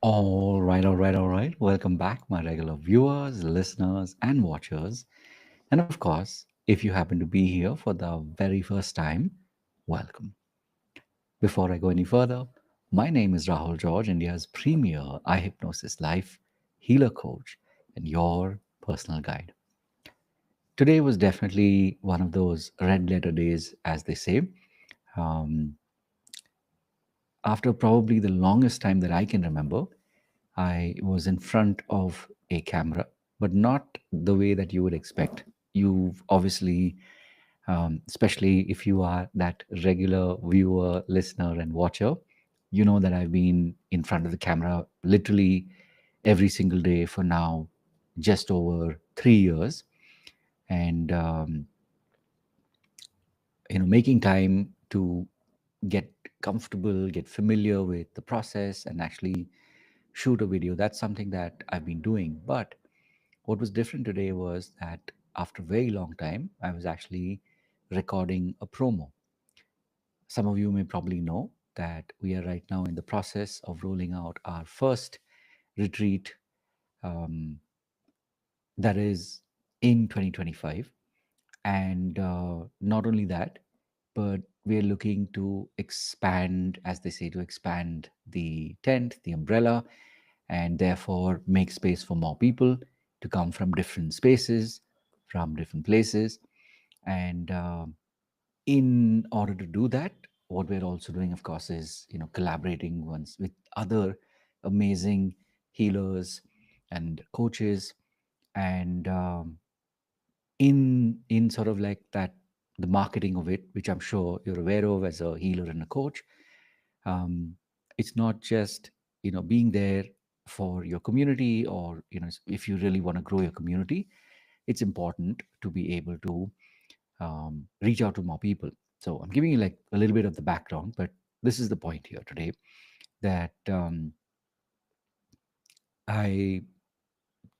All right. Welcome back, my regular viewers, listeners, and watchers. And of course, if you happen to be here for the very first time, welcome. Before I go any further, my name is Rahul George, India's premier iHypnosis life healer coach and your personal guide. Today was definitely one of those red letter days, as they say. Um, After probably the longest time that I can remember, I was in front of a camera, but not the way that you would expect. You've obviously, especially if you are that regular viewer, listener, and watcher, you know that I've been in front of the camera literally every single day for now just over 3 years. And making time to get comfortable, get familiar with the process, and actually shoot a video. That's something that I've been doing. But what was different today was that after a very long time, I was actually recording a promo. Some of you may probably know that we are right now in the process of rolling out our first retreat, um, that is in 2025. And not only that, but we're looking to expand, as they say, to expand the tent, the umbrella, and therefore make space for more people to come from different spaces, from different places. And in order to do that, what we're also doing, of course, is collaborating once with other amazing healers and coaches, and in sort of like that, the marketing of it, which I'm sure you're aware of as a healer and a coach. It's not just being there for your community, or if you really want to grow your community, it's important to be able to reach out to more people. So I'm giving you like a little bit of the background, but this is the point here today, that I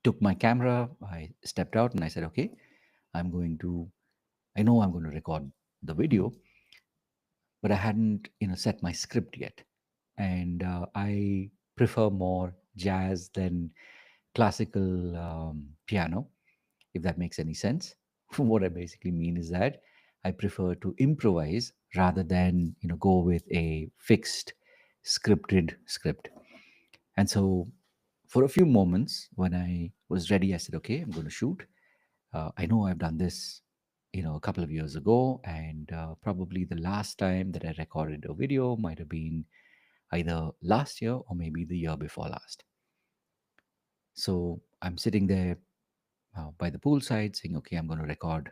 took my camera, I stepped out, and I said, okay, I'm going to I know I'm going to record the video, but I hadn't set my script yet. And I prefer more jazz than classical piano, if that makes any sense. What I basically mean is that I prefer to improvise rather than go with a fixed scripted script. And so for a few moments when I was ready, I said, okay, I'm going to shoot. I know I've done this, a couple of years ago, and probably the last time that I recorded a video might have been either last year or maybe the year before last. So I'm sitting there by the poolside saying, okay, I'm going to record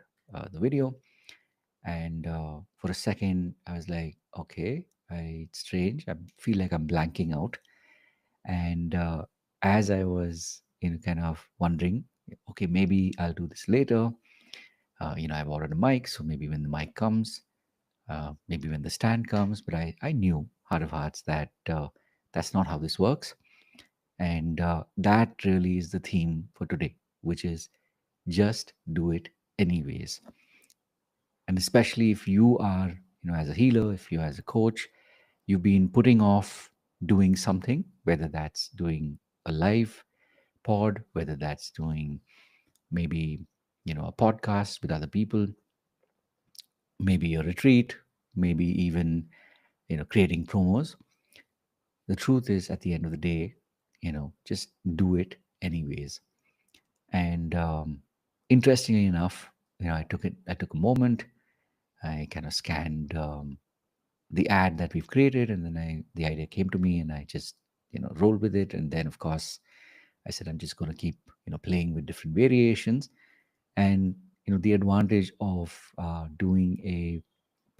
the video. And for a second, I was like, okay, it's strange. I feel like I'm blanking out. And as I was, kind of wondering, okay, maybe I'll do this later. I've ordered a mic, so maybe when the mic comes, maybe when the stand comes. But I knew heart of hearts that that's not how this works. And that really is the theme for today, which is just do it anyways. And especially if you are, as a healer, if you as a coach, you've been putting off doing something, whether that's doing a live pod, whether that's doing maybe, a podcast with other people, maybe a retreat, maybe even, creating promos. The truth is, at the end of the day, just do it anyways. And interestingly enough, I took a moment, I kind of scanned the ad that we've created, and then the idea came to me, and I just rolled with it. And then, of course, I said I'm just going to keep playing with different variations. And the advantage of doing a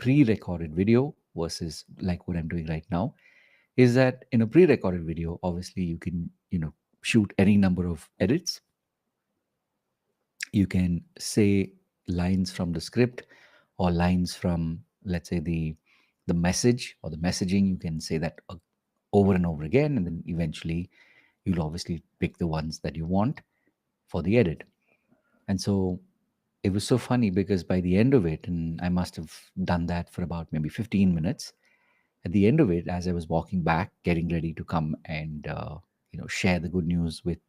pre-recorded video versus like what I'm doing right now is that in a pre-recorded video, obviously you can shoot any number of edits. You can say lines from the script, or lines from, let's say, the message or the messaging. You can say that over and over again, and then eventually you'll obviously pick the ones that you want for the edit. And so it was so funny because by the end of it, and I must have done that for about maybe 15 minutes. At the end of it, as I was walking back, getting ready to come and share the good news with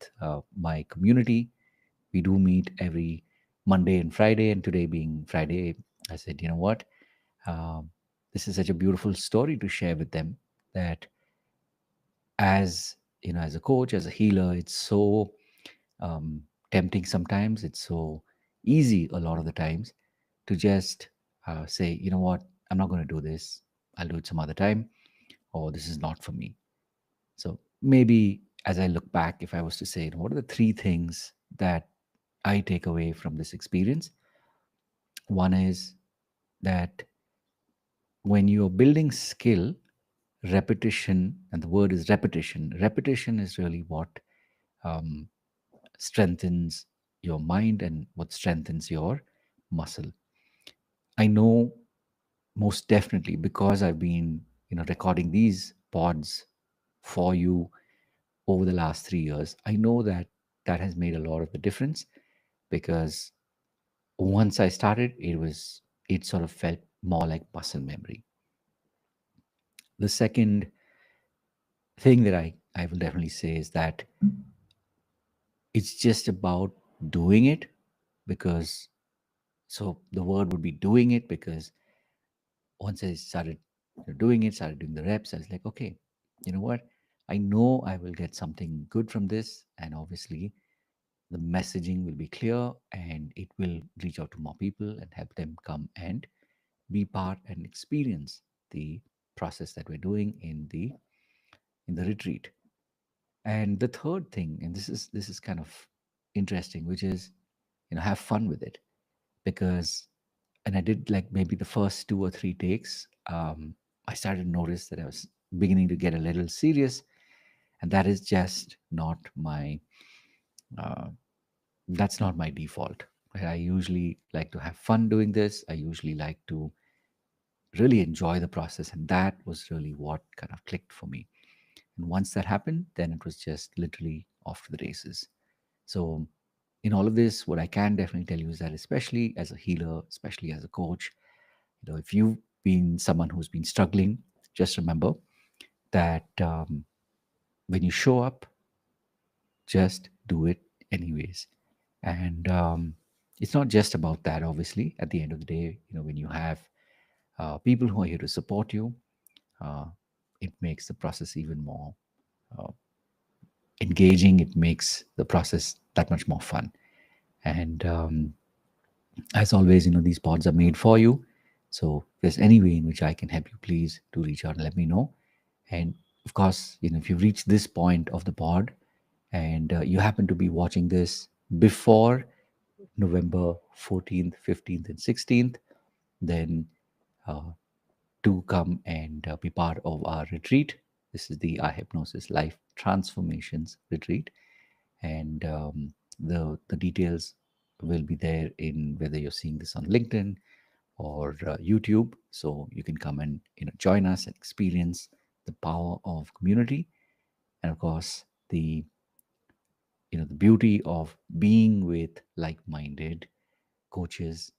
my community. We do meet every Monday and Friday, and today being Friday, I said, you know what? Um, this is such a beautiful story to share with them that as as a coach, as a healer, it's so um, tempting sometimes. It's so easy a lot of the times to just say, you know what, I'm not going to do this. I'll do it some other time, or this is not for me. So maybe as I look back, if I was to say, what are the three things that I take away from this experience? One is that when you're building skill, repetition, and the word is repetition, repetition is really what um, strengthens your mind and what strengthens your muscle. I know most definitely because I've been, recording these pods for you over the last 3 years. I know that that has made a lot of the difference because once I started, it sort of felt more like muscle memory. The second thing that I will definitely say is that it's just about doing it because so the word would be doing it because once I started doing it, started doing the reps, I was like, okay, you know what? I know I will get something good from this. And obviously, the messaging will be clear and it will reach out to more people and help them come and be part and experience the process that we're doing in the retreat. And the third thing, and this is kind of interesting, which is have fun with it because and I did like maybe the first two or three takes. I started to notice that I was beginning to get a little serious, and that is just not my uh, that's not my default. Right? I usually like to have fun doing this. I usually like to really enjoy the process, and that was really what kind of clicked for me. And once that happened, then it was just literally off to the races. So, in all of this, what I can definitely tell you is that, especially as a healer, especially as a coach, if you've been someone who's been struggling, just remember that when you show up, just do it anyways. And it's not just about that, obviously. At the end of the day, when you have people who are here to support you, uh, it makes the process even more uh, engaging. It makes the process that much more fun. And as always, these pods are made for you. So if there's any way in which I can help you, please do reach out and let me know. And of course, if you've reached this point of the pod and you happen to be watching this before November 14th, 15th, and 16th, then uh, do come and be part of our retreat. This is the iHypnosis Life Transformations Retreat. And the details will be there in whether you're seeing this on LinkedIn or YouTube. So you can come and join us and experience the power of community, and of course the beauty of being with like-minded coaches,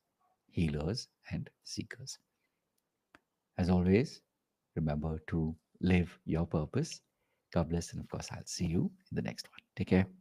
healers, and seekers. As always, remember to live your purpose. God bless, and of course, I'll see you in the next one. Take care.